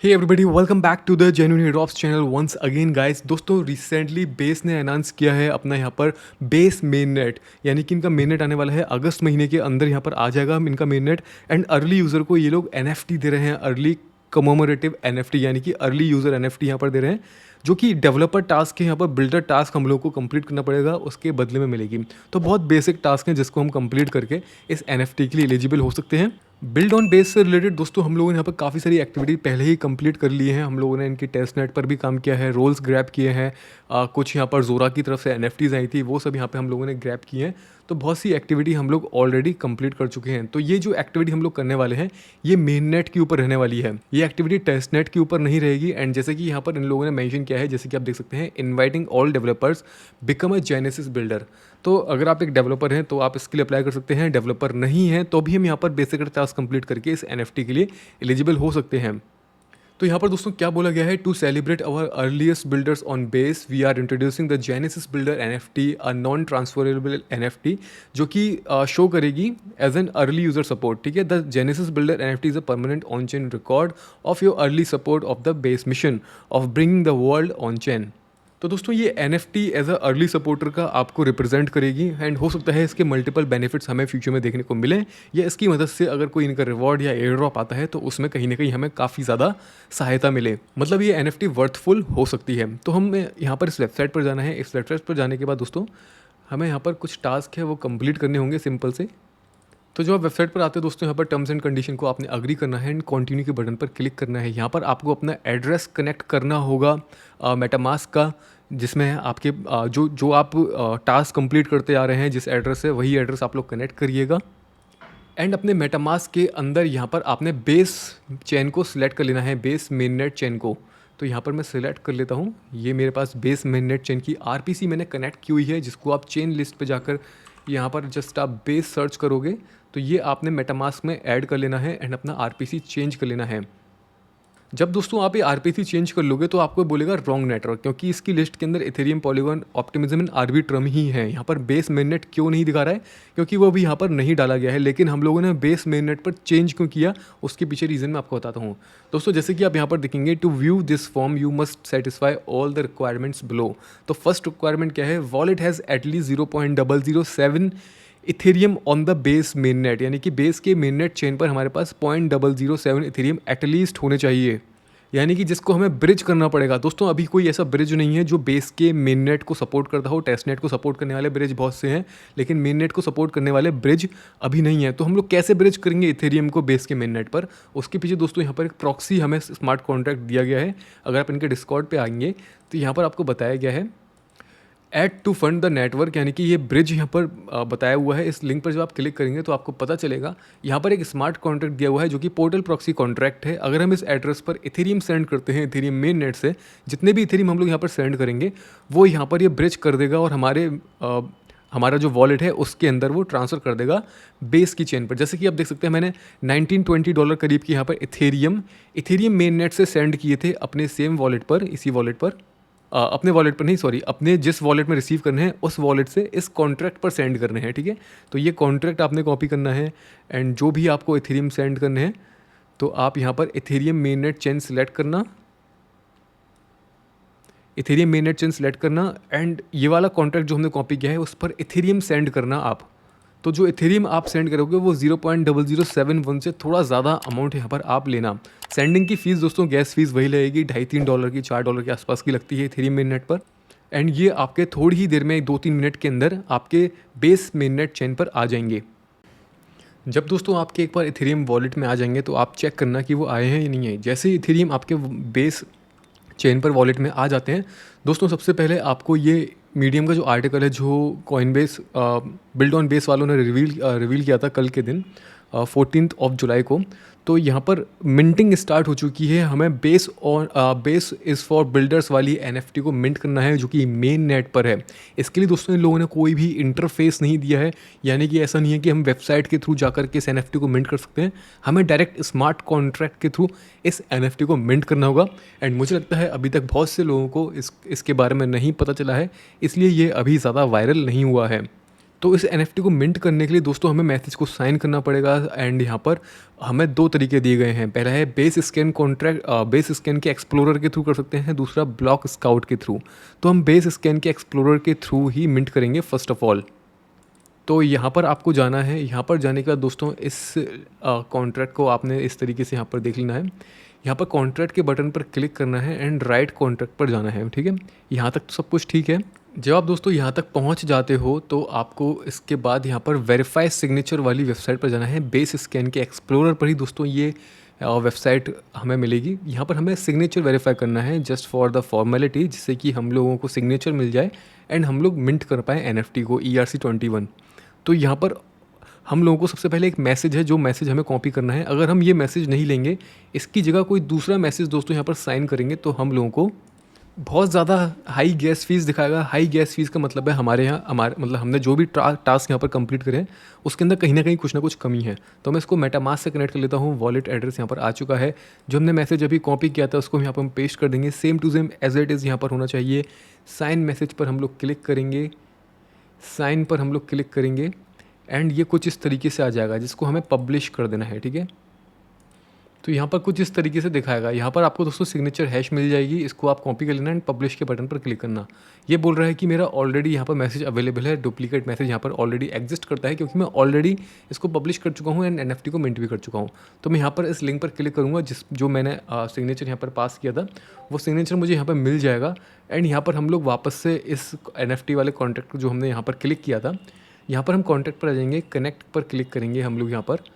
Hey everybody welcome back to the genuine drops channel once again guys. दोस्तों recently Base ने announce किया है अपना यहाँ पर बेस मेन नेट, यानी कि इनका मेन नेट आने वाला है अगस्त महीने के अंदर। यहाँ पर आ जाएगा इनका main net and early user को ये लोग NFT दे रहे हैं, अर्ली कमोमरेटिव NFT, यानी कि अर्ली यूज़र NFT यहाँ पर दे रहे हैं, जो कि डेवलपर टास्क है। यहाँ पर बिल्डर टास्क हम लोग को कंप्लीट करना पड़ेगा, उसके बदले में मिलेगी। तो बहुत बेसिक टास्क हैं जिसको हम कंप्लीट करके इस NFT के लिए एलिजिबल हो सकते हैं। बिल्ड ऑन बेस से रिलेटेड दोस्तों हम लोगों ने यहाँ पर काफ़ी सारी एक्टिविटी पहले ही कंप्लीट कर ली हैं। हम लोगों ने इनकी टेस्ट नेट पर भी काम किया है, रोल्स ग्रैब किए हैं, कुछ यहाँ पर जोरा की तरफ से NFTs आई थी, वो सब यहाँ पे हम लोगों ने ग्रैब किए हैं। तो बहुत सी एक्टिविटी हम लोग ऑलरेडी कंप्लीट कर चुके हैं। तो ये जो एक्टिविटी हम लोग करने वाले हैं ये मेन नेट के ऊपर रहने वाली है, ये एक्टिविटी टेस्ट नेट के ऊपर नहीं रहेगी। एंड जैसे कि यहाँ पर इन लोगों ने मेंशन किया है, जैसे कि आप देख सकते हैं, inviting all developers become a genesis builder. तो अगर आप एक डेवलपर हैं तो आप इसके लिए अप्लाई कर सकते हैं, डेवलपर नहीं हैं तो भी हम यहाँ पर बेसिक टास्क कंप्लीट करके इस NFT के लिए एलिजिबल हो सकते हैं। तो यहाँ पर दोस्तों क्या बोला गया है, to celebrate our earliest builders on Base we are introducing the genesis builder NFT, a non transferable NFT, जो कि शो करेगी as an early user support. ठीक है, the genesis builder NFT is a permanent on chain record of your early support of the Base mission of bringing the world on chain. तो दोस्तों ये NFT as a early supporter का आपको represent करेगी and हो सकता है इसके मल्टीपल बेनिफिट्स हमें फ्यूचर में देखने को मिले, या इसकी मदद से अगर कोई इनका रिवॉर्ड या एयर ड्रॉप आता है तो उसमें कहीं ना कहीं हमें काफ़ी ज़्यादा सहायता मिले। मतलब ये NFT वर्थफुल हो सकती है। तो हमें यहाँ पर इस वेबसाइट पर जाना है। इस वेबसाइट पर जाने के बाद दोस्तों हमें यहाँ पर कुछ टास्क है वो कंप्लीट करने होंगे सिंपल से। तो जब आप वेबसाइट पर आते हैं दोस्तों, यहाँ पर टर्म्स एंड कंडीशन को आपने अग्री करना है एंड कंटिन्यू के बटन पर क्लिक करना है। यहाँ पर आपको अपना एड्रेस कनेक्ट करना होगा मेटामास्क का, जिसमें आपके जो आप टास्क कंप्लीट करते आ रहे हैं जिस एड्रेस से, वही एड्रेस आप लोग कनेक्ट करिएगा। एंड अपने मेटामास्क के अंदर यहाँ पर आपने बेस चेन को सिलेक्ट कर लेना है, बेस मेन नेट चेन को। तो यहाँ पर मैं सिलेक्ट कर लेता हूँ। ये मेरे पास बेस मेन नेट चेन की RPC मैंने कनेक्ट की हुई है, जिसको आप चेन लिस्ट पे जाकर यहाँ पर जस्ट आप बेस सर्च करोगे तो ये आपने मेटामास्क में ऐड कर लेना है एंड अपना RPC चेंज कर लेना है। जब दोस्तों आप ये RPC चेंज कर लोगे तो आपको बोलेगा रॉन्ग नेटवर्क, क्योंकि इसकी लिस्ट के अंदर Ethereum, Polygon, Optimism and Arbitrum ही है। यहाँ पर बेस मेन नेट क्यों नहीं दिखा रहा है, क्योंकि वो भी यहाँ पर नहीं डाला गया है। लेकिन हम लोगों ने बेस मेन नेट पर चेंज क्यों किया, उसके पीछे रीज़न मैं आपको बताता हूँ। दोस्तों जैसे कि आप यहाँ पर देखेंगे, to view this form you must satisfy all the requirements below. तो फर्स्ट रिक्वायरमेंट क्या है, wallet has at least 0.007 Ethereum on the base main net, यानी कि बेस के मेन नेट चेन पर हमारे पास 0.007 इथेरियम एटलीस्ट होने चाहिए, यानी कि जिसको हमें ब्रिज करना पड़ेगा। दोस्तों अभी कोई ऐसा ब्रिज नहीं है जो बेस के मेन नेट को सपोर्ट करता हो। टेस्ट नेट को सपोर्ट करने वाले ब्रिज बहुत से हैं, लेकिन मेन नेट को सपोर्ट करने वाले ब्रिज अभी नहीं है। तो हम लोग कैसे ब्रिज करेंगे इथेरियम को बेस के मेन नेट पर, उसके पीछे दोस्तों यहाँ पर एक प्रॉक्सी हमें स्मार्ट कॉन्ट्रैक्ट दिया गया है। अगर आप इनके डिस्कॉर्ड पर आएंगे तो यहाँ पर आपको बताया गया है add to fund the network, यानी कि ये ब्रिज यहाँ पर बताया हुआ है। इस लिंक पर जब आप क्लिक करेंगे तो आपको पता चलेगा यहाँ पर एक स्मार्ट कॉन्ट्रैक्ट दिया हुआ है जो कि पोर्टल प्रॉक्सी कॉन्ट्रैक्ट है। अगर हम इस एड्रेस पर इथेरियम सेंड करते हैं, इथेरियम मेन नेट से जितने भी इथेरियम हम लोग यहाँ पर सेंड करेंगे वो यहाँ पर ये ब्रिज कर देगा और हमारा जो वॉलेट है उसके अंदर वो ट्रांसफ़र कर देगा बेस की चेन पर। जैसे कि आप देख सकते हैं मैंने $19-20 करीब की यहाँ पर इथेरियम मेन नेट से सेंड किए थे अपने सेम वॉलेट पर, इसी वॉलेट पर, अपने वॉलेट पर नहीं, सॉरी, अपने जिस वॉलेट में रिसीव करने हैं उस वॉलेट से इस कॉन्ट्रैक्ट पर सेंड करने हैं। ठीक है, तो ये कॉन्ट्रैक्ट आपने कॉपी करना है एंड जो भी आपको इथेरियम सेंड करने हैं तो आप यहाँ पर Ethereum main net chain select करना, Ethereum main net chain select करना एंड ये वाला कॉन्ट्रैक्ट जो हमने कॉपी किया है उस पर इथेरियम सेंड करना आप। तो जो इथेरियम आप सेंड करोगे वो 0.0071 से थोड़ा ज़्यादा अमाउंट यहाँ पर आप लेना। सेंडिंग की फ़ीस दोस्तों गैस फीस वही लगेगी, $2.5-3 की, $4 के आसपास की लगती है इथेरियम मेन नेट पर। एंड ये आपके थोड़ी ही देर में 2-3 मिनट के अंदर आपके बेस मेन नेट चेन पर आ जाएंगे। जब दोस्तों आपके एक बार इथेरियम वॉलेट में आ जाएंगे तो आप चेक करना कि वो आए हैं या नहीं है। जैसे ही इथेरियम आपके बेस चेन पर वॉलेट में आ जाते हैं दोस्तों, सबसे पहले आपको ये मीडियम का जो आर्टिकल है जो कॉइनबेस बिल्ड ऑन बेस वालों ने रिवील किया था कल के दिन 14 जुलाई को, तो यहाँ पर मिंटिंग स्टार्ट हो चुकी है। हमें बेस इज़ फॉर बिल्डर्स वाली NFT को मिंट करना है जो कि मेन नेट पर है। इसके लिए दोस्तों इन लोगों ने कोई भी इंटरफेस नहीं दिया है, यानी कि ऐसा नहीं है कि हम वेबसाइट के थ्रू जाकर के इस NFT को मिंट कर सकते हैं। हमें डायरेक्ट स्मार्ट कॉन्ट्रैक्ट के थ्रू इस NFT को मिंट करना होगा। एंड मुझे लगता है अभी तक बहुत से लोगों को इसके बारे में नहीं पता चला है, इसलिए ये अभी ज़्यादा वायरल नहीं हुआ है। तो इस एनएफटी को मिंट करने के लिए दोस्तों हमें मैसेज को साइन करना पड़ेगा एंड यहाँ पर हमें 2 तरीके दिए गए हैं। पहला है base scan contract, base scan के एक्सप्लोरर के थ्रू कर सकते हैं, दूसरा ब्लॉक स्काउट के थ्रू। तो हम बेस स्कैन के एक्सप्लोरर के थ्रू ही मिंट करेंगे फर्स्ट ऑफ ऑल। तो यहाँ पर आपको जाना है, यहाँ पर जाने के बाद दोस्तों इस कॉन्ट्रैक्ट को आपने इस तरीके से यहाँ पर देख लेना है। यहाँ पर कॉन्ट्रैक्ट के बटन पर क्लिक करना है एंड राइट कॉन्ट्रैक्ट पर जाना है, ठीक है। यहाँ तक तो सब कुछ ठीक है। जब आप दोस्तों यहाँ तक पहुँच जाते हो तो आपको इसके बाद यहाँ पर वेरीफाई सिग्नेचर वाली वेबसाइट पर जाना है। बेस स्कैन के एक्सप्लोरर पर ही दोस्तों ये वेबसाइट हमें मिलेगी। यहाँ पर हमें सिग्नेचर वेरीफाई करना है जस्ट फॉर द फॉर्मेलिटी, जिससे कि हम लोगों को सिग्नेचर मिल जाए एंड हम लोग मिंट कर पाएँ एनएफटी को ERC-21। तो यहाँ पर हम लोगों को सबसे पहले एक मैसेज है, जो मैसेज हमें कॉपी करना है। अगर हम ये मैसेज नहीं लेंगे, इसकी जगह कोई दूसरा मैसेज दोस्तों यहाँ पर साइन करेंगे तो हम लोगों को बहुत ज़्यादा हाई गैस फीस दिखाएगा। हाई गैस फीस का मतलब है हमारे यहाँ मतलब हमने जो भी टास्क यहाँ पर कंप्लीट करे हैं उसके अंदर कहीं ना कुछ कमी है। तो मैं इसको मेटामास्क से कनेक्ट कर लेता हूँ। वॉलेट एड्रेस यहाँ पर आ चुका है। जो हमने मैसेज अभी कॉपी किया था उसको यहाँ पर हम पेस्ट कर देंगे। Same to same as it is यहाँ पर होना चाहिए। साइन मैसेज पर हम लोग क्लिक करेंगे, साइन पर हम लोग क्लिक करेंगे एंड ये कुछ इस तरीके से आ जाएगा जिसको हमें पब्लिश कर देना है, ठीक है। तो यहाँ पर कुछ इस तरीके से दिखाएगा। यहाँ पर आपको दोस्तों सिग्नेचर हैश मिल जाएगी, इसको आप कॉपी कर लेना एंड पब्लिश के बटन पर क्लिक करना। ये बोल रहा है कि मेरा ऑलरेडी यहाँ पर मैसेज अवेलेबल है, डुप्लीकेट मैसेज यहाँ पर ऑलरेडी एग्जिस्ट करता है क्योंकि मैं ऑलरेडी इसको पब्लिश कर चुका हूँ एंड एनएफटी को मिंट भी कर चुका हूँ। तो मैं यहाँ पर इस लिंक पर क्लिक करूँगा जो मैंने सिग्नेचर यहाँ पर पास किया था, वो सिग्नेचर मुझे यहाँ पर मिल जाएगा एंड यहाँ पर हम लोग वापस से इस एनएफटी वाले कॉन्टैक्ट जो हमने यहाँ पर क्लिक किया था, यहाँ पर हम कॉन्टैक्ट पर आ जाएंगे, कनेक्ट पर क्लिक करेंगे हम लोग यहाँ पर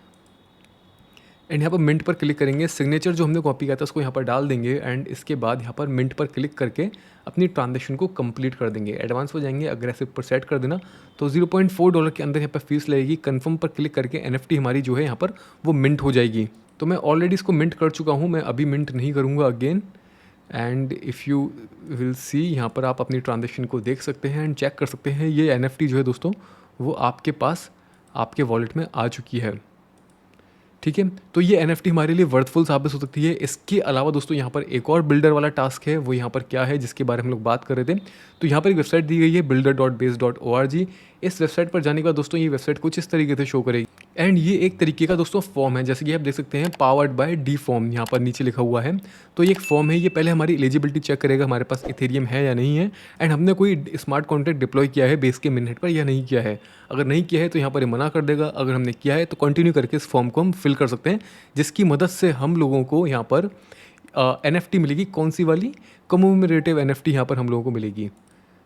एंड यहाँ पर मिंट पर क्लिक करेंगे। सिग्नेचर जो हमने कॉपी किया था उसको यहाँ पर डाल देंगे एंड इसके बाद यहाँ पर मिंट पर क्लिक करके अपनी ट्रांजेक्शन को कंप्लीट कर देंगे। एडवांस हो जाएंगे, अग्रेसिव पर सेट कर देना। तो $0.4 के अंदर यहाँ पर फीस लगेगी। कंफर्म पर क्लिक करके एनएफटी हमारी जो है यहाँ पर वो मिंट हो जाएगी। तो मैं ऑलरेडी इसको मिंट कर चुका हूँ, मैं अभी मिंट नहीं करूँगा again. And if you will see, यहाँ पर आप अपनी ट्रांजेक्शन को देख सकते हैं एंड चेक कर सकते हैं। ये एनएफटी जो है दोस्तों वो आपके पास आपके वॉलेट में आ चुकी है, ठीक है। तो ये एनएफटी हमारे लिए वर्थफुल साबित हो सकती है। इसके अलावा दोस्तों यहाँ पर एक और बिल्डर वाला टास्क है, वो यहाँ पर क्या है जिसके बारे में हम लोग बात कर रहे थे। तो यहाँ पर एक वेबसाइट दी गई है builder.base.org। इस वेबसाइट पर जाने के बाद दोस्तों ये वेबसाइट कुछ इस तरीके से शो करेगी एंड ये एक तरीके का दोस्तों फॉर्म है, जैसे कि आप देख सकते हैं पावर्ड बाय डी फॉर्म यहाँ पर नीचे लिखा हुआ है। तो ये एक फॉर्म है, ये पहले हमारी एलिजिबिलिटी चेक करेगा हमारे पास इथेरियम है या नहीं है एंड हमने कोई स्मार्ट कॉन्ट्रैक्ट डिप्लॉय किया है बेस के मिननेट पर या नहीं किया है। अगर नहीं किया है तो यहाँ पर ये मना कर देगा। अगर हमने किया है तो कंटिन्यू करके इस फॉर्म को हम फिल कर सकते हैं, जिसकी मदद से हम लोगों को यहाँ पर एनएफटी मिलेगी। कौन सी वाली? कमोमरेटिव एनएफटी यहाँ पर हम लोगों को मिलेगी,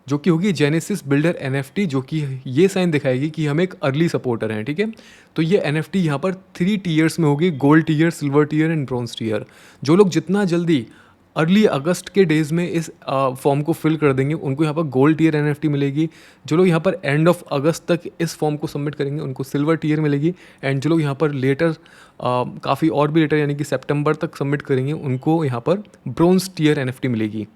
जो कि होगी जेनेसिस बिल्डर एनएफटी, जो कि ये साइन दिखाएगी कि हम एक अर्ली सपोर्टर हैं, ठीक है। तो ये एनएफटी यहाँ पर 3 टीयर्स में होगी, gold tier, silver tier and bronze tier. जो लोग जितना जल्दी अर्ली अगस्त के डेज़ में इस फॉर्म को फिल कर देंगे उनको यहाँ पर गोल्ड टीयर एनएफटी मिलेगी। जो लोग यहाँ पर एंड ऑफ अगस्त तक इस फॉर्म को सबमिट करेंगे उनको सिल्वर टीयर मिलेगी एंड जो लोग यहाँ पर लेटर काफ़ी और भी लेटर यानी कि सितंबर तक सबमिट करेंगे उनको यहाँ पर ब्रॉन्ज टीयर एनएफटी मिलेगी।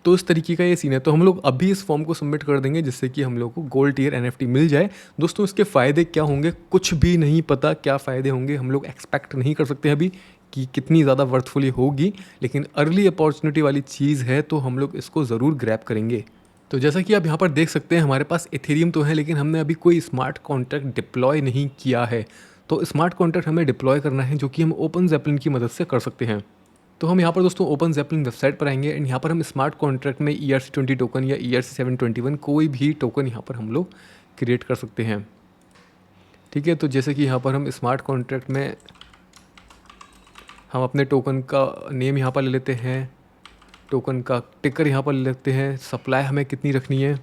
तो इस तरीके का ये सीन है। तो हम लोग अभी इस फॉर्म को सबमिट कर देंगे जिससे कि हम लोग को गोल्ड टीयर एनएफटी मिल जाए। दोस्तों इसके फ़ायदे क्या होंगे कुछ भी नहीं पता, क्या फ़ायदे होंगे हम लोग एक्सपेक्ट नहीं कर सकते अभी कि कितनी ज़्यादा वर्थफुल होगी, लेकिन अर्ली अपॉर्चुनिटी वाली चीज़ है तो हम लोग इसको ज़रूर ग्रैब करेंगे। तो जैसा कि आप यहाँ पर देख सकते हैं हमारे पास इथेरियम तो है, लेकिन हमने अभी कोई स्मार्ट कॉन्ट्रैक्ट डिप्लॉय नहीं किया है। तो स्मार्ट कॉन्ट्रैक्ट हमें डिप्लॉय करना है जो कि हम ओपन ज़ेपलिन की मदद से कर सकते हैं। तो हम यहाँ पर दोस्तों ओपन ज़ेपलिन वेबसाइट पर आएंगे एंड यहाँ पर हम स्मार्ट कॉन्ट्रैक्ट में ERC-20 टोकन या ERC-721 कोई भी टोकन यहाँ पर हम लोग क्रिएट कर सकते हैं, ठीक है। तो जैसे कि यहाँ पर हम स्मार्ट कॉन्ट्रैक्ट में हम अपने टोकन का नेम यहाँ पर ले लेते हैं, टोकन का टिकर यहाँ पर ले लेते हैं, सप्लाई हमें कितनी रखनी है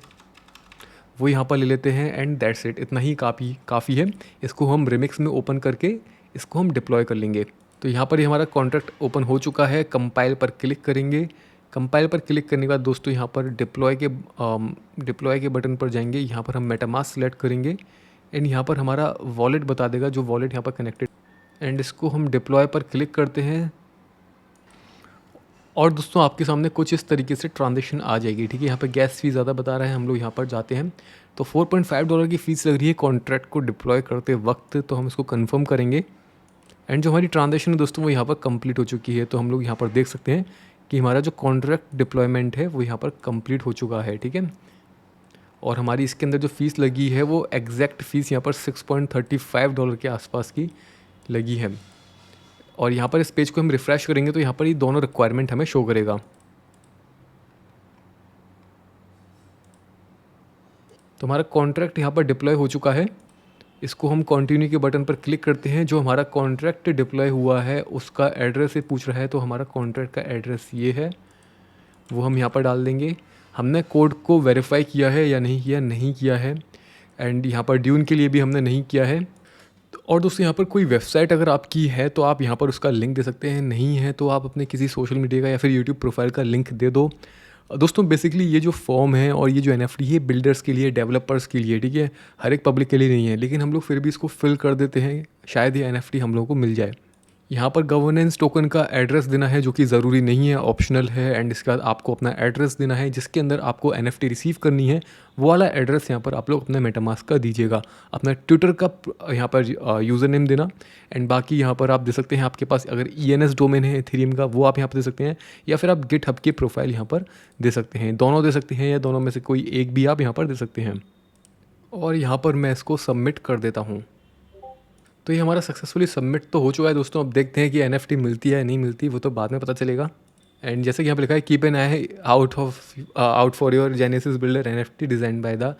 वो यहाँ पर ले लेते हैं एंड दैट्स इट। इतना ही काफ़ी है। इसको हम रिमिक्स में ओपन करके इसको हम डिप्लॉय कर लेंगे। तो यहाँ पर ही हमारा कॉन्ट्रैक्ट ओपन हो चुका है। कंपाइल पर क्लिक करेंगे। कंपाइल पर क्लिक करने के बाद दोस्तों यहाँ पर डिप्लॉय के बटन पर जाएंगे। यहाँ पर हम मेटामास्क सेलेक्ट करेंगे एंड यहाँ पर हमारा वॉलेट बता देगा, जो वॉलेट यहाँ पर कनेक्टेड, एंड इसको हम डिप्लॉय पर क्लिक करते हैं और दोस्तों आपके सामने कुछ इस तरीके से ट्रांजेक्शन आ जाएगी, ठीक है। यहाँ पर गैस फीस ज़्यादा बता रहा है, हम लोग यहाँ पर जाते हैं तो $4.5 की फ़ीस लग रही है कॉन्ट्रैक्ट को डिप्लॉय करते वक्त। तो हम इसको कन्फर्म करेंगे एंड जो हमारी ट्रांजेक्शन है दोस्तों वो यहाँ पर कंप्लीट हो चुकी है। तो हम लोग यहाँ पर देख सकते हैं कि हमारा जो कॉन्ट्रैक्ट डिप्लॉयमेंट है वो यहाँ पर कंप्लीट हो चुका है, ठीक है। और हमारी इसके अंदर जो फ़ीस लगी है वो एग्जैक्ट फ़ीस यहाँ पर $6.35 के आसपास की लगी है। और यहाँ पर इस पेज को हम रिफ़्रेश करेंगे तो यहाँ पर ये दोनों रिक्वायरमेंट हमें शो करेगा। तो हमारा कॉन्ट्रैक्ट यहाँ पर डिप्लॉय हो चुका है। इसको हम कंटिन्यू के बटन पर क्लिक करते हैं। जो हमारा कॉन्ट्रैक्ट डिप्लॉय हुआ है उसका एड्रेस ये पूछ रहा है, तो हमारा कॉन्ट्रैक्ट का एड्रेस ये है, वो हम यहाँ पर डाल देंगे। हमने कोड को वेरीफाई किया है या नहीं किया है। एंड यहाँ पर ड्यून के लिए भी हमने नहीं किया है। और दोस्तों यहाँ पर कोई वेबसाइट अगर आपकी है तो आप यहाँ पर उसका लिंक दे सकते हैं, नहीं है तो आप अपने किसी सोशल मीडिया का या फिर यूट्यूब प्रोफाइल का लिंक दे दो। दोस्तों बेसिकली ये जो फॉर्म है और ये जो NFT है बिल्डर्स के लिए, डेवलपर्स के लिए, ठीक है, हर एक पब्लिक के लिए नहीं है, लेकिन हम लोग फिर भी इसको फिल कर देते हैं, शायद ये NFT हम लोगों को मिल जाए। यहाँ पर गवर्नेंस टोकन का एड्रेस देना है जो कि ज़रूरी नहीं है, ऑप्शनल है। एंड इसके बाद आपको अपना एड्रेस देना है जिसके अंदर आपको NFT रिसीव करनी है, वो वाला एड्रेस यहाँ पर आप लोग अपना मेटामास्क का दीजिएगा। अपना ट्विटर का यहाँ पर यूज़र नेम देना। एंड बाकी यहाँ पर आप दे सकते हैं, आपके पास अगर ENS डोमेन है एथेरियम का वो आप यहाँ पर दे सकते हैं, या फिर आप गिटहब की प्रोफाइल यहाँ पर दे सकते हैं। दोनों दे सकते हैं या दोनों में से कोई एक भी आप यहाँ पर दे सकते हैं। और यहाँ पर मैं इसको सबमिट कर देता हूँ। तो ये हमारा सक्सेसफुली सबमिट तो हो चुका है दोस्तों। अब देखते हैं कि NFT मिलती है या नहीं मिलती, वो तो बाद में पता चलेगा। एंड जैसे कि यहाँ पर लिखा है, keep an I out for your genesis builder NFT design by the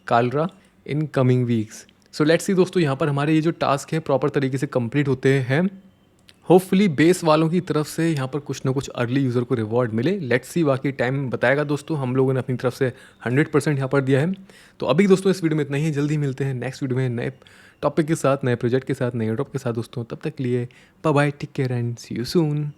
Kalra in coming weeks. So let's see दोस्तों, यहाँ पर हमारे ये जो टास्क है प्रॉपर तरीके से कंप्लीट होते हैं। होपफुली बेस वालों की तरफ से यहाँ पर कुछ ना कुछ अर्ली यूज़र को रिवॉर्ड मिले। लेट्स सी, बाकी टाइम बताएगा दोस्तों। हम लोगों ने अपनी तरफ से 100% यहाँ पर दिया है। तो अभी दोस्तों इस वीडियो में इतना ही। जल्दी मिलते हैं नेक्स्ट वीडियो में नए टॉपिक के साथ, नए प्रोजेक्ट के साथ, नए ड्रॉप के साथ दोस्तों। तब तक के लिए bye bye, take care and see you soon.